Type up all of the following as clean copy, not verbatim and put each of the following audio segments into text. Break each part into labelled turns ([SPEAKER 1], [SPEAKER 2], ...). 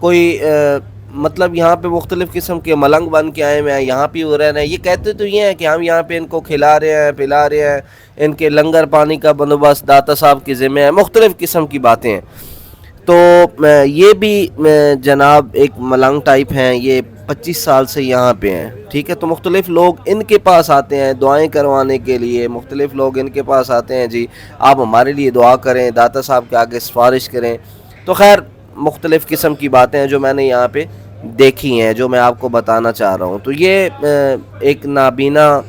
[SPEAKER 1] کوئی مطلب یہاں پہ مختلف قسم کے ملنگ بن کے آئے ہوئے ہیں، یہاں پہ ہو رہے ہیں. یہ کہتے تو یہ ہیں کہ ہم یہاں پہ ان کو کھلا رہے ہیں پلا رہے ہیں، ان کے لنگر پانی کا بندوبست داتا صاحب کے ذمہ ہے، مختلف قسم کی باتیں ہیں. تو یہ بھی جناب ایک ملنگ ٹائپ ہیں، یہ 25 سال سے یہاں پہ ہیں، ٹھیک ہے. تو مختلف لوگ ان کے پاس آتے ہیں دعائیں کروانے کے لیے، مختلف لوگ ان کے پاس آتے ہیں جی آپ ہمارے لیے دعا کریں، داتا صاحب کے آگے سفارش کریں. تو خیر مختلف قسم کی باتیں ہیں جو میں نے یہاں پہ دیکھی ہیں، جو میں آپ کو بتانا چاہ رہا ہوں. تو یہ ایک نابینا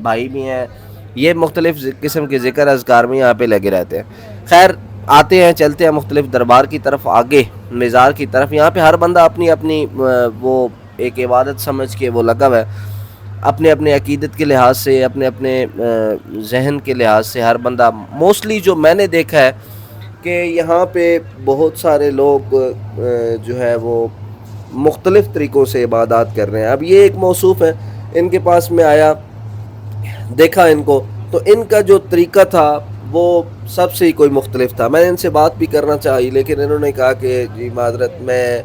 [SPEAKER 1] بھائی بھی ہیں، یہ مختلف قسم کے ذکر اذکار میں یہاں پہ لگے رہتے ہیں. خیر آتے ہیں چلتے ہیں مختلف دربار کی طرف، آگے مزار کی طرف. یہاں پہ ہر بندہ اپنی اپنی وہ ایک عبادت سمجھ کے وہ لگا ہوا ہے، اپنے اپنے عقیدت کے لحاظ سے، اپنے اپنے ذہن کے لحاظ سے ہر بندہ. موسٹلی جو میں نے دیکھا ہے کہ یہاں پہ بہت سارے لوگ جو ہے وہ مختلف طریقوں سے عبادات کر رہے ہیں. اب یہ ایک موصوف ہے، ان کے پاس میں آیا، دیکھا ان کو، تو ان کا جو طریقہ تھا وہ سب سے ہی کوئی مختلف تھا. میں نے ان سے بات بھی کرنا چاہی لیکن انہوں نے کہا کہ جی معذرت میں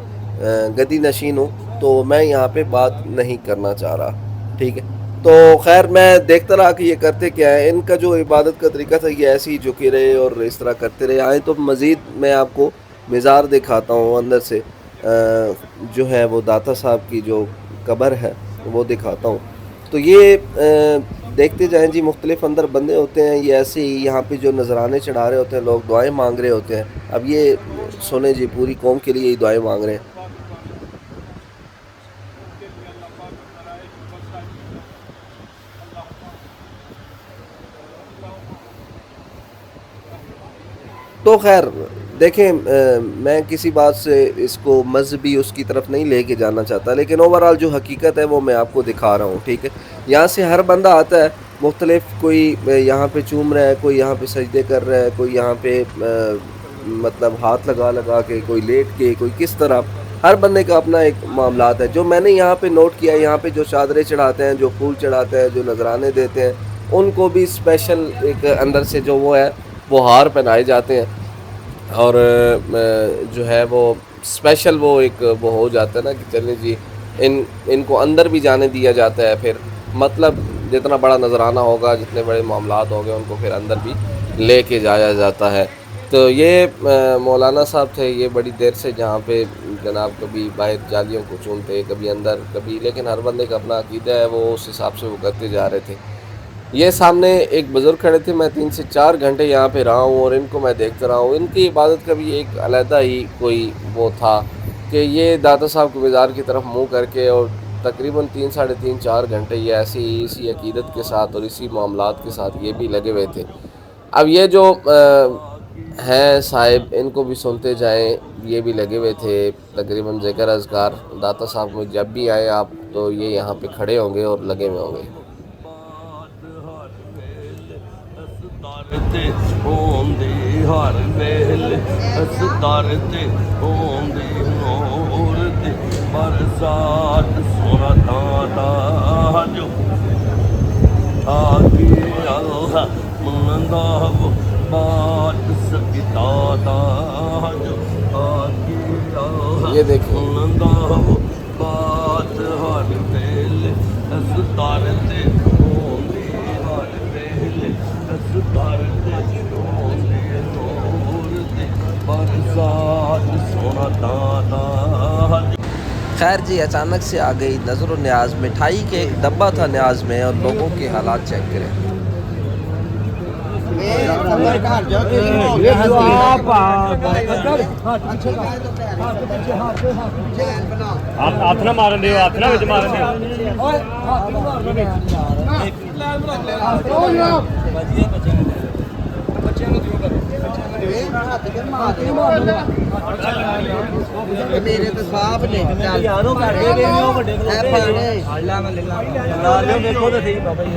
[SPEAKER 1] گدی نشین ہوں تو میں یہاں پہ بات نہیں کرنا چاہ رہا، ٹھیک ہے. تو خیر میں دیکھتا رہا کہ یہ کرتے کیا ہے. ان کا جو عبادت کا طریقہ تھا یہ ایسے ہی جھکے رہے اور اس طرح کرتے رہے. آئے تو مزید میں آپ کو مزار دکھاتا ہوں، اندر سے جو ہے وہ داتا صاحب کی جو قبر ہے وہ دکھاتا ہوں. تو یہ دیکھتے جائیں جی، مختلف اندر بندے ہوتے ہیں، یہ ایسے ہی یہاں پہ جو نذرانے چڑھا رہے ہوتے ہیں، لوگ دعائیں مانگ رہے ہوتے ہیں. اب یہ سنیں جی، پوری قوم کے لیے ہی دعائیں مانگ رہے ہیں. تو خیر دیکھیں میں کسی بات سے اس کو مذہبی اس کی طرف نہیں لے کے جانا چاہتا، لیکن اوورال جو حقیقت ہے وہ میں آپ کو دکھا رہا ہوں، ٹھیک ہے. یہاں سے ہر بندہ آتا ہے مختلف، کوئی یہاں پہ چوم رہا ہے، کوئی یہاں پہ سجدے کر رہا ہے، کوئی یہاں پہ مطلب ہاتھ لگا لگا کے، کوئی لیٹ کے، کوئی کس طرح. ہر بندے کا اپنا ایک معاملات ہے. جو میں نے یہاں پہ نوٹ کیا ہے، یہاں پہ جو چادریں چڑھاتے ہیں، جو پھول چڑھاتے ہیں، جو نذرانے دیتے ہیں، ان کو بھی اسپیشل ایک اندر سے جو وہ ہے وہ ہار پہنائے جاتے ہیں، اور جو ہے وہ اسپیشل وہ ایک وہ ہو جاتا ہے نا کہ چلیں جی ان کو اندر بھی جانے دیا جاتا ہے. پھر مطلب جتنا بڑا نذرانہ ہوگا، جتنے بڑے معاملات ہوں گے، ان کو پھر اندر بھی لے کے جایا جاتا ہے. تو یہ مولانا صاحب تھے، یہ بڑی دیر سے جہاں پہ جناب کبھی باہر جالیوں کو چونتے، کبھی اندر، کبھی، لیکن ہر بندے کا اپنا عقیدہ ہے، وہ اس حساب سے وہ کرتے جا رہے تھے. یہ سامنے ایک بزرگ کھڑے تھے، میں 3 سے 4 گھنٹے یہاں پہ رہا ہوں اور ان کو میں دیکھتا رہا ہوں. ان کی عبادت کا بھی ایک علیحدہ ہی کوئی وہ تھا کہ یہ داتا صاحب کو مزار کی طرف منہ کر کے، اور تقریباً 3 ساڑھے 3 4 گھنٹے یہ ایسے ہی اسی عقیدت کے ساتھ اور اسی معاملات کے ساتھ یہ بھی لگے ہوئے تھے. اب یہ جو ہیں صاحب، ان کو بھی سنتے جائیں، یہ بھی لگے ہوئے تھے تقریباً ذکر اذکار. داتا صاحب میں جب بھی آئے آپ تو یہ یہاں پہ کھڑے ہوں گے اور لگے ہوئے ہوں گے. تے ہوندی ہر ویل ستار تے ہوندی نور تے برسات سونا تاتا جو آگی اللہ مندا بات سکتا تا جو آگی اللہ یہ دیکھیں مندا بات ہر ویل ستار تے ہوندی ہر ویل خیر جی اچانک سے آ گئی نظر و نیاز. مٹھائی کے ایک ڈبہ تھا نیاز میں، اور لوگوں کے حالات چیک کریں.
[SPEAKER 2] ہاتھ نہ مارن دیو، ہاتھ نہ وچ مارن دیو.
[SPEAKER 3] میرے تو صاحب نے یارو کر کے گئے ہو بڑے اللہ میں لا لو دیکھو تو صحیح بابا جی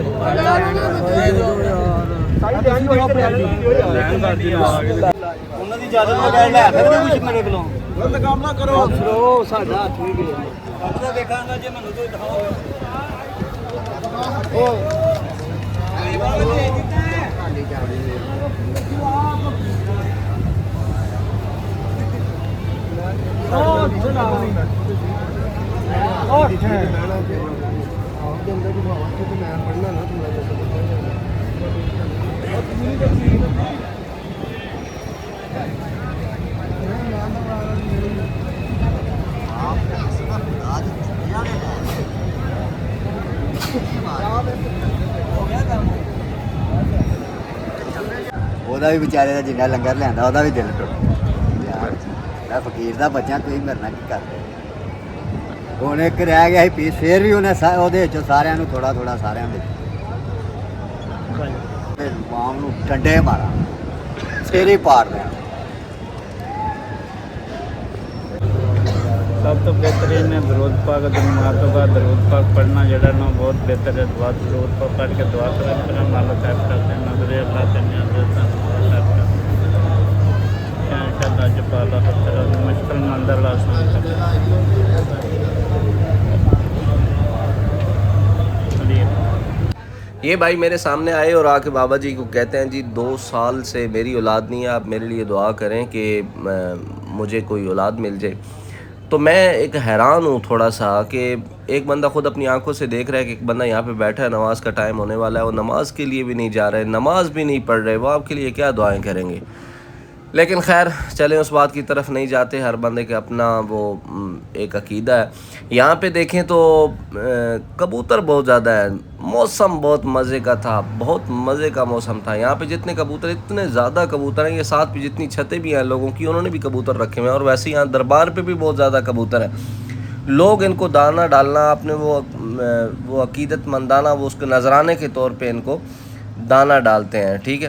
[SPEAKER 3] انہاں دی اجازت بغیر لے سکدے کچھ میرے کولوں غلط کام نہ کرو سرو ساڈا ہاتھ بھی گیا اب تو دیکھاں جے مینوں تو دکھاؤ او ایوان نے دیتا ہے خالی جا ਉਹਦਾ ਵੀ ਵਿਚਾਰੇ ਦਾ ਜਿੰਨਾ ਲੰਗਰ ਲਿਆਂਦਾ ਉਹਦਾ ਵੀ ਦਿਲ ਟੁੱਟ ਯਾਰ ਮੈਂ ਫਕੀਰ ਦਾ ਬੱਚਾ ਤੁਸੀਂ ਮੇਰੇ ਨਾਲ ਕੀ ਕਰਦੇ ਹੁਣ ਇੱਕ ਰਹਿ ਗਿਆ ਸੀ ਪੀਸ ਫੇਰ ਵੀ ਉਹਨੇ ਉਹਦੇ ਵਿੱਚੋਂ ਸਾਰਿਆਂ ਨੂੰ ਥੋੜਾ ਥੋੜਾ ਸਾਰਿਆਂ ਦੇ ਮਾਮ ਨੂੰ ਡੰਡੇ ਮਾਰਾ ਸਿਰ ਹੀ ਪਾੜ ਲਿਆ
[SPEAKER 4] سب تو بہترین ہے درود پاک نمازوں کا درود پاک پڑھنا جڑا نا بہت بہتر ہے دعا درود پاک پڑھ کے دعا کرنا مالا صاحب کرتے ہیں نظر اللہ سے نیاز انشاءاللہ جب اللہ تعالی مشکل مندر آسان کرتے
[SPEAKER 1] یہ بھائی میرے سامنے آئے اور آ کے بابا جی کو کہتے ہیں جی 2 سال سے میری اولاد نہیں ہے، آپ میرے لیے دعا کریں کہ مجھے کوئی اولاد مل جائے۔ تو میں ایک حیران ہوں تھوڑا سا کہ ایک بندہ خود اپنی آنکھوں سے دیکھ رہا ہے کہ ایک بندہ یہاں پہ بیٹھا ہے، نماز کا ٹائم ہونے والا ہے، وہ نماز کے لیے بھی نہیں جا رہے، نماز بھی نہیں پڑھ رہے، وہ آپ کے لیے کیا دعائیں کریں گے؟ لیکن خیر چلیں اس بات کی طرف نہیں جاتے، ہر بندے کے اپنا وہ ایک عقیدہ ہے۔ یہاں پہ دیکھیں تو کبوتر بہت زیادہ ہے، موسم بہت مزے کا تھا، بہت مزے کا موسم تھا۔ یہاں پہ جتنے کبوتر، اتنے زیادہ کبوتر ہیں، یہ ساتھ بھی جتنی چھتیں بھی ہیں لوگوں کی، انہوں نے بھی کبوتر رکھے ہوئے ہیں، اور ویسے یہاں دربار پہ بھی بہت زیادہ کبوتر ہیں۔ لوگ ان کو دانہ ڈالنا اپنے وہ عقیدت مندانہ وہ اس کے نذرانے کے طور پہ ان کو دانہ ڈالتے ہیں، ٹھیک ہے۔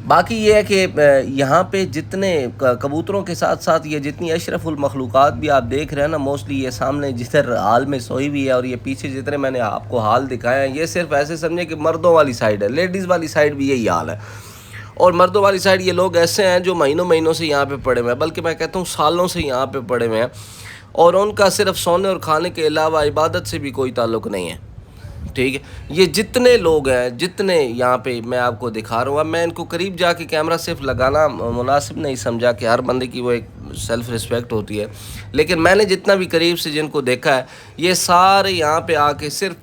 [SPEAKER 1] باقی یہ ہے کہ یہاں پہ جتنے کبوتروں کے ساتھ ساتھ یہ جتنی اشرف المخلوقات بھی آپ دیکھ رہے ہیں نا، موسٹلی یہ سامنے جدھر ہال میں سوئی ہوئی ہے اور یہ پیچھے جتنے میں نے آپ کو ہال دکھایا ہے، یہ صرف ایسے سمجھے کہ مردوں والی سائڈ ہے، لیڈیز والی سائڈ بھی یہی حال ہے۔ اور مردوں والی سائڈ یہ لوگ ایسے ہیں جو مہینوں سے یہاں پہ پڑے ہوئے ہیں، بلکہ میں کہتا ہوں سالوں سے یہاں پہ پڑے ہوئے ہیں، اور ان کا صرف سونے اور کھانے کے علاوہ عبادت سے بھی کوئی تعلق نہیں ہے، ٹھیک ہے۔ یہ جتنے لوگ ہیں، جتنے یہاں پہ میں آپ کو دکھا رہا ہوں، اب میں ان کو قریب جا کے کیمرہ صرف لگانا مناسب نہیں سمجھا کہ ہر بندے کی وہ ایک سیلف رسپیکٹ ہوتی ہے، لیکن میں نے جتنا بھی قریب سے جن کو دیکھا ہے، یہ سارے یہاں پہ آ کے صرف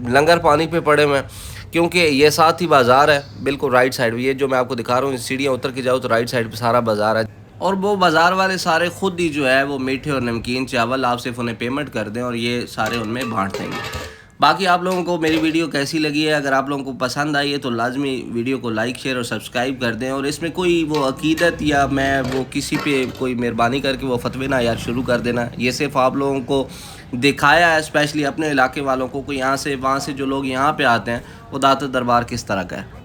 [SPEAKER 1] لنگر پانی پہ پڑے ہوئے ہیں، کیونکہ یہ ساتھ ہی بازار ہے، بالکل رائٹ سائڈ بھی ہے جو میں آپ کو دکھا رہا ہوں، سیڑھیاں اتر کے جاؤ تو رائٹ سائڈ پہ سارا بازار ہے، اور وہ بازار والے سارے خود ہی جو ہے وہ میٹھے اور نمکین چاول آپ صرف انہیں پیمنٹ کر دیں اور یہ سارے ان میں بانٹ دیں گے۔ باقی آپ لوگوں کو میری ویڈیو کیسی لگی ہے؟ اگر آپ لوگوں کو پسند آئی ہے تو لازمی ویڈیو کو لائک شیئر اور سبسکرائب کر دیں، اور اس میں کوئی وہ عقیدت یا میں وہ کسی پہ کوئی مہربانی کر کے وہ فتوے نہ یار شروع کر دینا، یہ صرف آپ لوگوں کو دکھایا ہے، اسپیشلی اپنے علاقے والوں کو، یہاں سے وہاں سے جو لوگ یہاں پہ آتے ہیں وہ داتا دربار کس طرح کا ہے۔